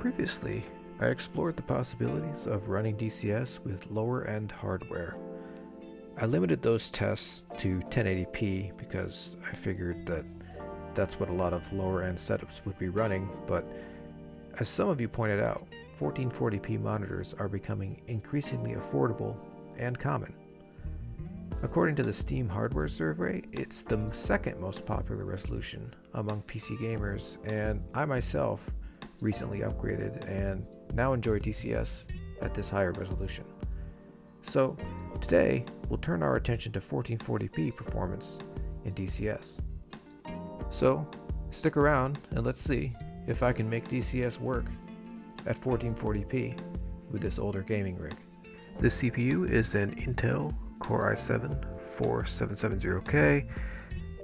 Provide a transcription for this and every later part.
Previously, I explored the possibilities of running DCS with lower-end hardware. I limited those tests to 1080p because I figured that that's what a lot of lower-end setups would be running, but as some of you pointed out, 1440p monitors are becoming increasingly affordable and common. According to the Steam hardware survey, it's the second most popular resolution among PC gamers, and I myself recently upgraded and now enjoy DCS at this higher resolution. So today we'll turn our attention to 1440p performance in DCS. So stick around and let's see if I can make DCS work at 1440p with this older gaming rig. This CPU is an Intel Core i7-4770K,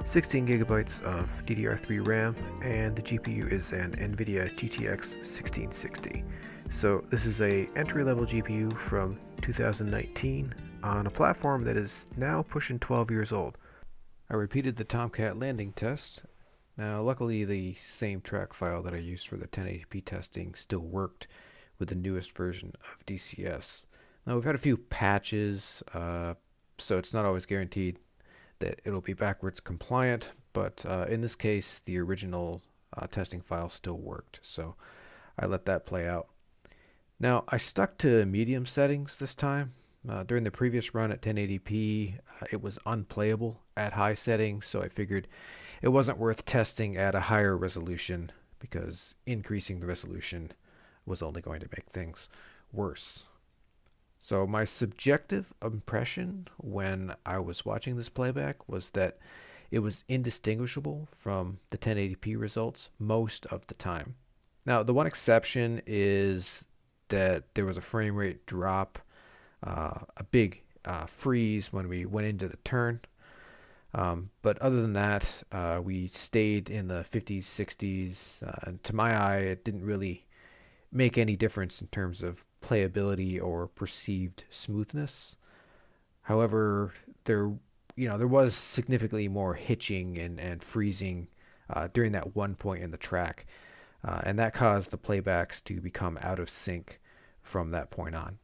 16 gigabytes of DDR3 RAM, and the GPU is an nVidia GTX 1660. So this is a entry-level GPU from 2019 on a platform that is now pushing 12 years old. I repeated the Tomcat landing test. Now luckily the same track file that I used for the 1080p testing still worked with the newest version of DCS. Now we've had a few patches, so it's not always guaranteed that it'll be backwards compliant, but in this case the original testing file still worked, so I let that play out. Now I stuck to medium settings this time. During the previous run at 1080p it was unplayable at high settings, so I figured it wasn't worth testing at a higher resolution because increasing the resolution was only going to make things worse. So my subjective impression when I was watching this playback was that it was indistinguishable from the 1080p results most of the time. Now the one exception is that there was a frame rate drop, a big freeze when we went into the turn. But other than that, we stayed in the 50s, 60s, and to my eye it didn't really make any difference in terms of playability or perceived smoothness. However, there was significantly more hitching and freezing during that one point in the track, and that caused the playbacks to become out of sync from that point on.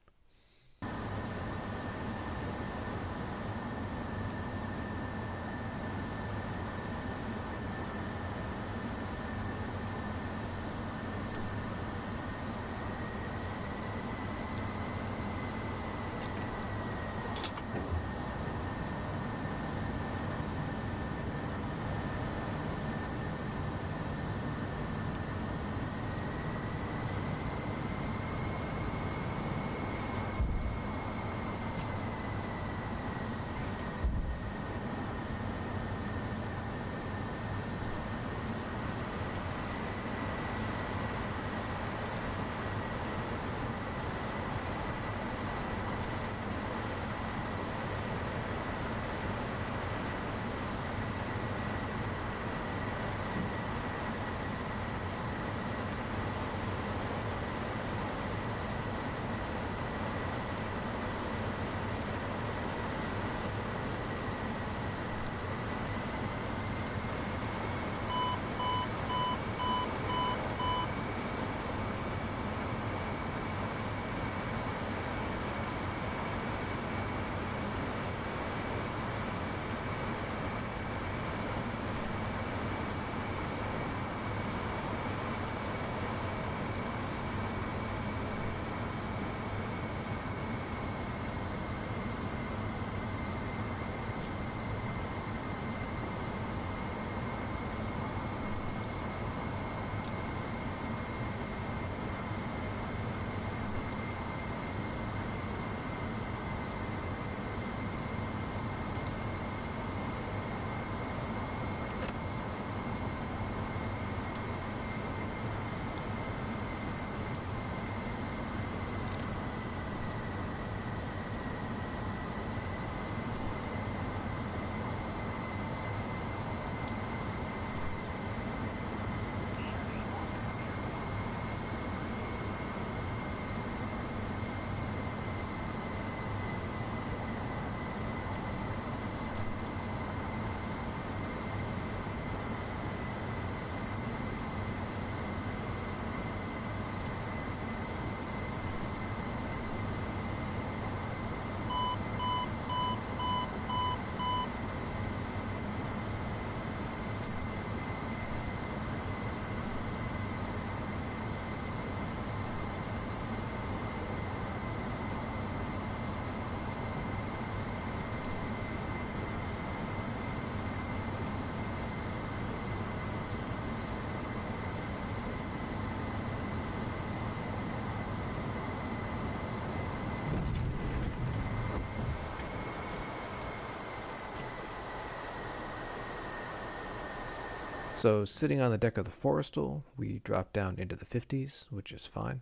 So sitting on the deck of the Forrestal, we dropped down into the 50s, which is fine.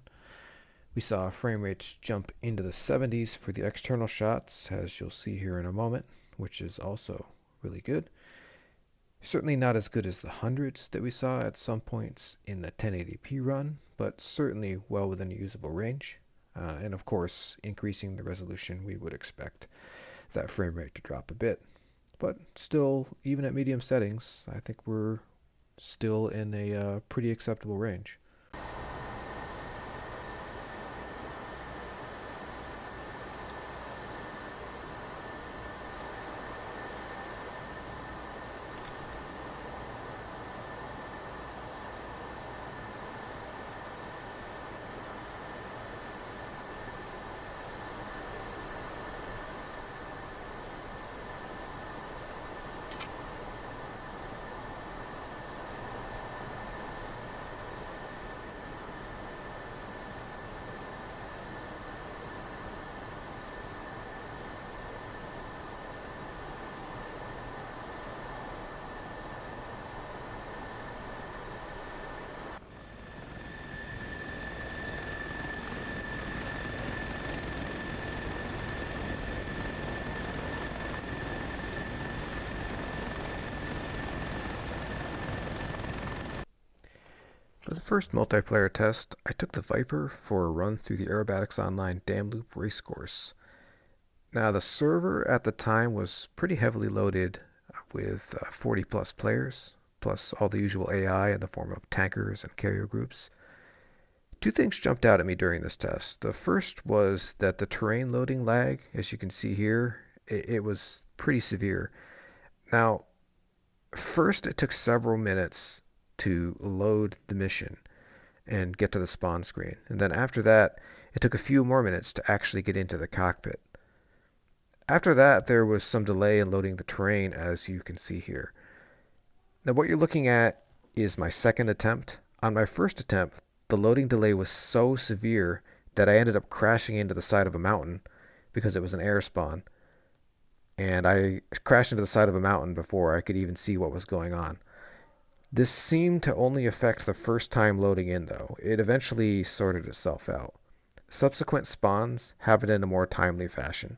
We saw frame rates jump into the 70s for the external shots, as you'll see here in a moment, which is also really good. Certainly not as good as the hundreds that we saw at some points in the 1080p run, but certainly well within a usable range. And of course, increasing the resolution, we would expect that frame rate to drop a bit. But still, even at medium settings, I think we're still in a pretty acceptable range. For the first multiplayer test, I took the Viper for a run through the Aerobatics Online Dam Loop racecourse. Now, the server at the time was pretty heavily loaded with 40 plus players, plus all the usual AI in the form of tankers and carrier groups. Two things jumped out at me during this test. The first was that the terrain loading lag, as you can see here, it was pretty severe. Now, first it took several minutes to load the mission and get to the spawn screen. And then after that, it took a few more minutes to actually get into the cockpit. After that, there was some delay in loading the terrain, as you can see here. Now, what you're looking at is my second attempt. On my first attempt, the loading delay was so severe that I ended up crashing into the side of a mountain because it was an air spawn. And I crashed into the side of a mountain before I could even see what was going on. This seemed to only affect the first time loading in, though. It eventually sorted itself out. Subsequent spawns happened in a more timely fashion.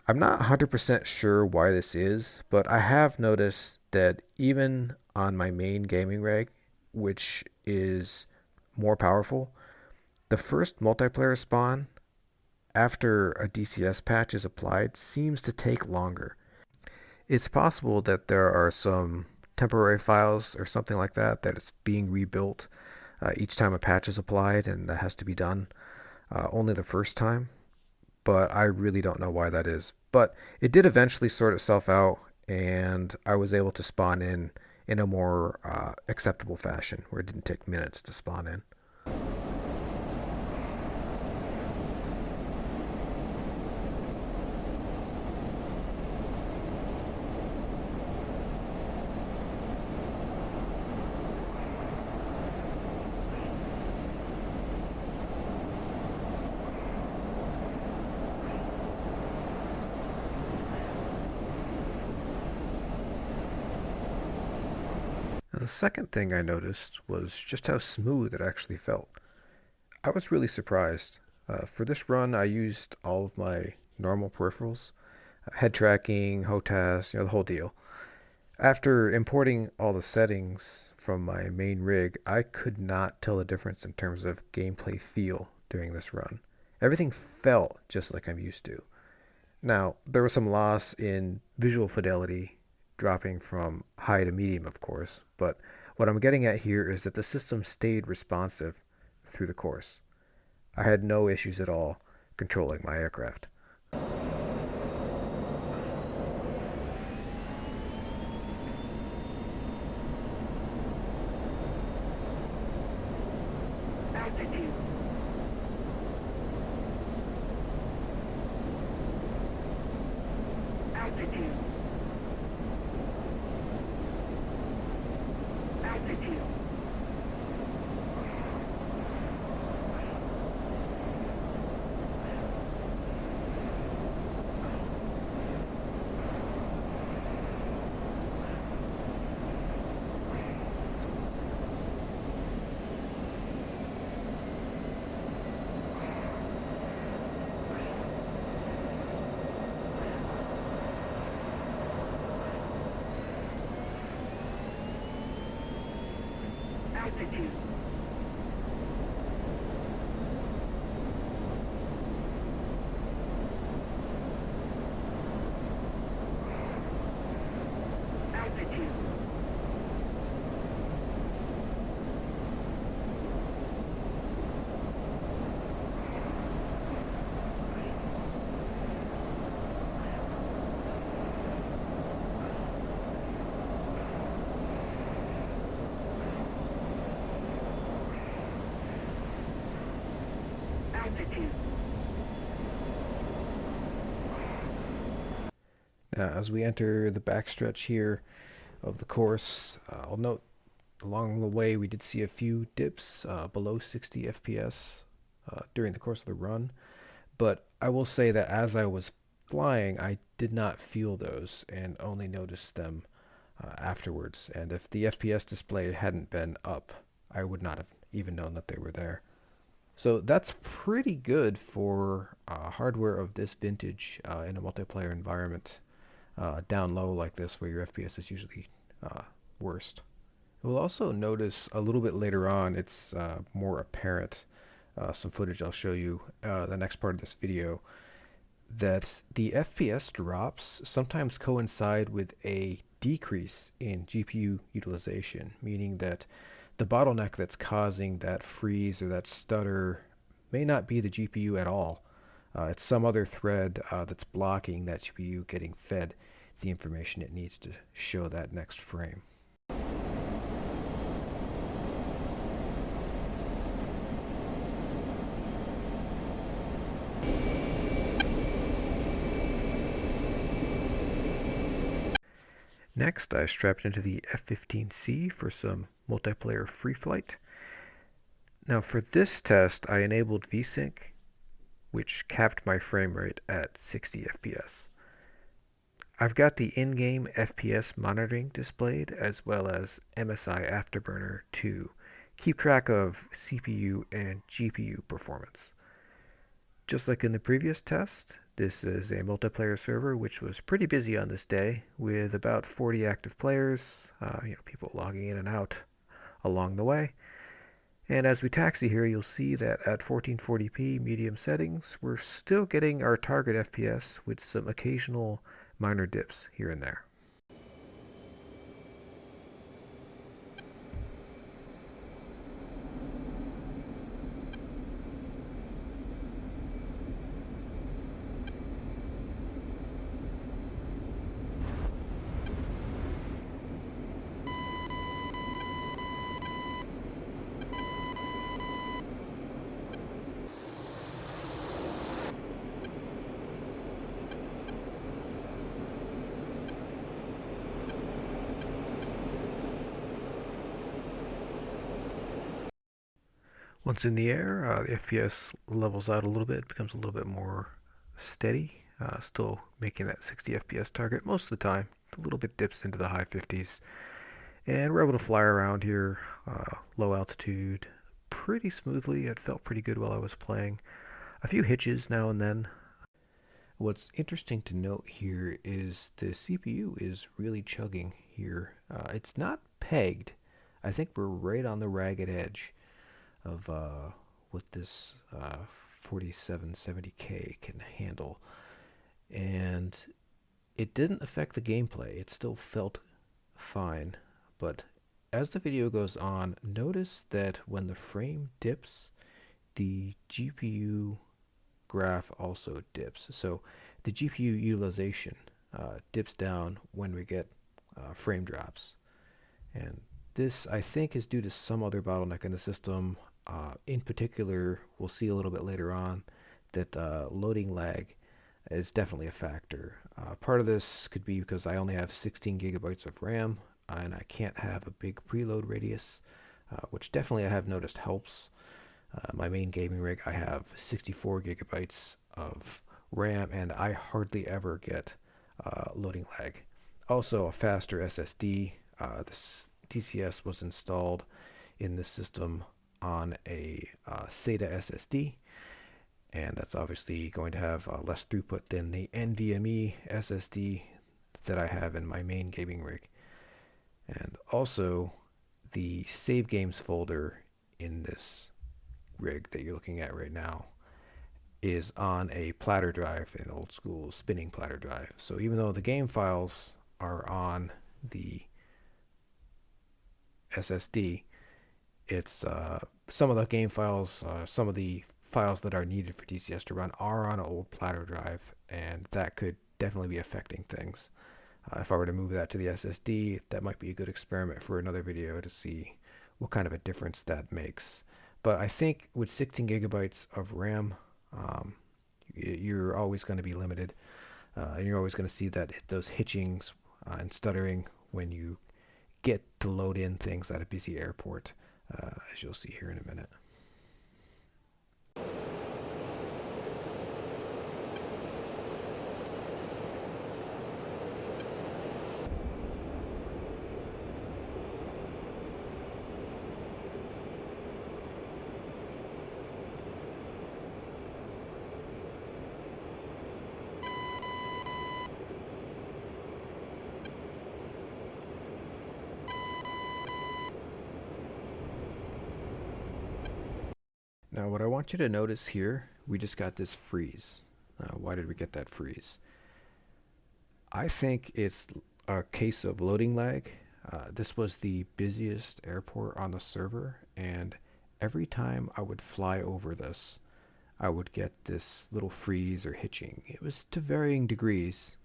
I'm not 100% sure why this is, but I have noticed that even on my main gaming rig, which is more powerful, the first multiplayer spawn after a DCS patch is applied seems to take longer. It's possible that there are some temporary files or something like that that it's being rebuilt each time a patch is applied, and that has to be done only the first time. But I really don't know why that is. But it did eventually sort itself out, and I was able to spawn in a more acceptable fashion, where it didn't take minutes to spawn in. The second thing I noticed was just how smooth it actually felt. I was really surprised. For this run, I used all of my normal peripherals, head tracking, HOTAS, the whole deal. After importing all the settings from my main rig, I could not tell the difference in terms of gameplay feel during this run. Everything felt just like I'm used to. Now, there was some loss in visual fidelity, dropping from high to medium, of course, but what I'm getting at here is that the system stayed responsive through the course. I had no issues at all controlling my aircraft. Altitude. Altitude. Altitude. altitude. Now, as we enter the backstretch here of the course, I'll note along the way we did see a few dips below 60 FPS during the course of the run, but I will say that as I was flying, I did not feel those and only noticed them afterwards. And if the FPS display hadn't been up, I would not have even known that they were there. So that's pretty good for hardware of this vintage in a multiplayer environment down low like this where your FPS is usually worst. We'll also notice a little bit later on, it's more apparent, some footage I'll show you the next part of this video, that the FPS drops sometimes coincide with a decrease in GPU utilization, meaning that the bottleneck that's causing that freeze or that stutter may not be the GPU at all. It's some other thread that's blocking that GPU getting fed the information it needs to show that next frame. Next, I strapped into the F-15C for some multiplayer free flight. Now for this test, I enabled VSync, which capped my frame rate at 60 FPS. I've got the in-game FPS monitoring displayed as well as MSI Afterburner to keep track of CPU and GPU performance. Just like in the previous test, this is a multiplayer server which was pretty busy on this day with about 40 active players, people logging in and out along the way. And as we taxi here, you'll see that at 1440p medium settings, we're still getting our target FPS with some occasional minor dips here and there. Once in the air, the FPS levels out a little bit, becomes a little bit more steady, still making that 60 FPS target most of the time. A little bit dips into the high 50s. And we're able to fly around here, low altitude, pretty smoothly. It felt pretty good while I was playing. A few hitches now and then. What's interesting to note here is the CPU is really chugging here. It's not pegged. I think we're right on the ragged edge of what this 4770K can handle. And it didn't affect the gameplay. It still felt fine. But as the video goes on, notice that when the frame dips, the GPU graph also dips. So the GPU utilization dips down when we get frame drops. And this, I think, is due to some other bottleneck in the system. In particular, we'll see a little bit later on that loading lag is definitely a factor. Part of this could be because I only have 16 gigabytes of RAM and I can't have a big preload radius, which definitely I have noticed helps. My main gaming rig, I have 64 gigabytes of RAM and I hardly ever get loading lag. Also, a faster SSD. This DCS was installed in the system on a SATA SSD, and that's obviously going to have less throughput than the NVMe SSD that I have in my main gaming rig. And also, the save games folder in this rig that you're looking at right now is on a platter drive, an old school spinning platter drive. So even though the game files are on the SSD, it's some of the game files, some of the files that are needed for DCS to run are on an old platter drive, and that could definitely be affecting things. If I were to move that to the SSD, that might be a good experiment for another video to see what kind of a difference that makes. But I think with 16 gigabytes of RAM, you're always going to be limited. You're always going to see those hitchings and stuttering when you get to load in things at a busy airport, as you'll see here in a minute. Now what I want you to notice here, we just got this freeze. Why did we get that freeze? I think it's a case of loading lag. This was the busiest airport on the server, and every time I would fly over this, I would get this little freeze or hitching. It was to varying degrees,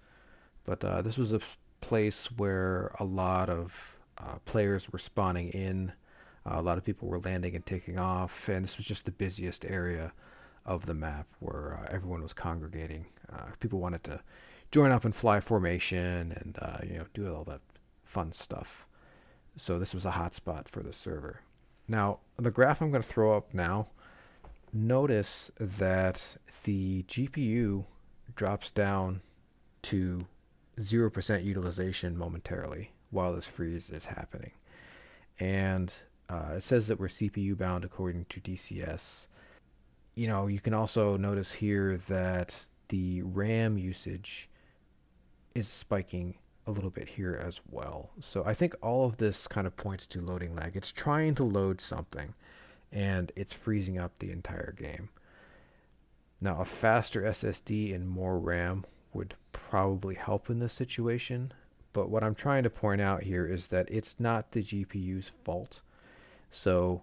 but this was a place where a lot of players were spawning in. A lot of people were landing and taking off, and this was just the busiest area of the map where everyone was congregating. People wanted to join up and fly formation and do all that fun stuff. So this was a hotspot for the server. Now, the graph I'm going to throw up now, notice that the GPU drops down to 0% utilization momentarily while this freeze is happening. And it says that we're CPU bound according to DCS. You can also notice here that the RAM usage is spiking a little bit here as well. So I think all of this kind of points to loading lag. It's trying to load something and it's freezing up the entire game. Now a faster SSD and more RAM would probably help in this situation, but what I'm trying to point out here is that it's not the GPU's fault. So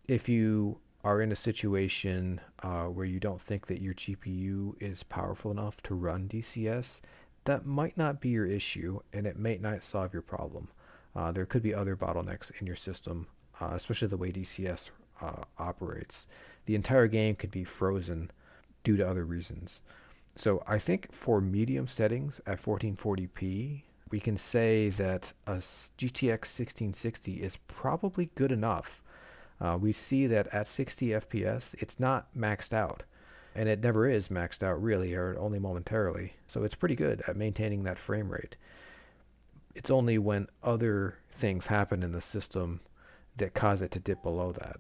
if you are in a situation where you don't think that your GPU is powerful enough to run DCS, that might not be your issue, and it may not solve your problem. There could be other bottlenecks in your system, especially the way DCS operates. The entire game could be frozen due to other reasons. So I think for medium settings at 1440p, we can say that a GTX 1660 is probably good enough. We see that at 60 FPS, it's not maxed out. And it never is maxed out really, or only momentarily. So it's pretty good at maintaining that frame rate. It's only when other things happen in the system that cause it to dip below that.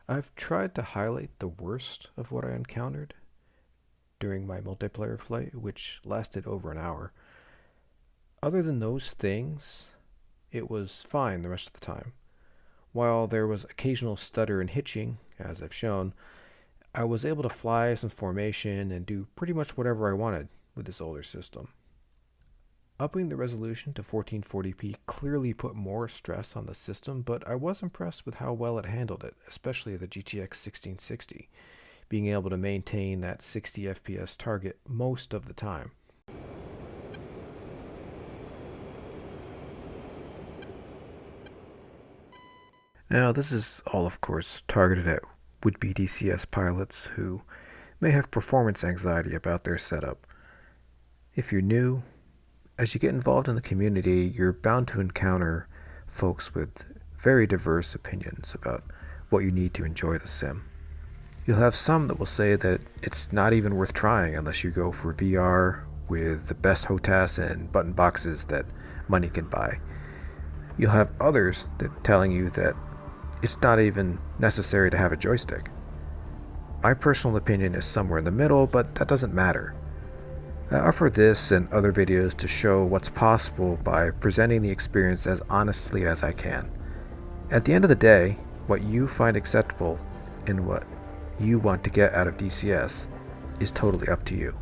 I've tried to highlight the worst of what I encountered during my multiplayer flight, which lasted over an hour. Other than those things, it was fine the rest of the time. While there was occasional stutter and hitching, as I've shown, I was able to fly some formation and do pretty much whatever I wanted with this older system. Upping the resolution to 1440p clearly put more stress on the system, but I was impressed with how well it handled it, especially the GTX 1660, being able to maintain that 60 FPS target most of the time. Now this is all of course targeted at would-be DCS pilots who may have performance anxiety about their setup. If you're new, as you get involved in the community, you're bound to encounter folks with very diverse opinions about what you need to enjoy the sim. You'll have some that will say that it's not even worth trying unless you go for VR with the best HOTAS and button boxes that money can buy. You'll have others that telling you that it's not even necessary to have a joystick. My personal opinion is somewhere in the middle, but that doesn't matter. I offer this and other videos to show what's possible by presenting the experience as honestly as I can. At the end of the day, what you find acceptable and what you want to get out of DCS is totally up to you.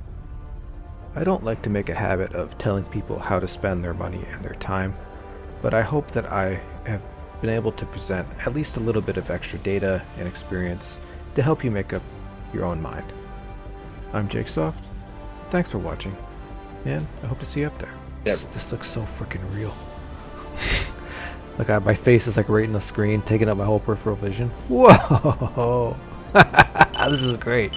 I don't like to make a habit of telling people how to spend their money and their time, but I hope that I have been able to present at least a little bit of extra data and experience to help you make up your own mind. I'm JakeSoft. Thanks for watching, and I hope to see you up there. This looks so freaking real. Like my face is like right in the screen, taking up my whole peripheral vision. Whoa! This is great.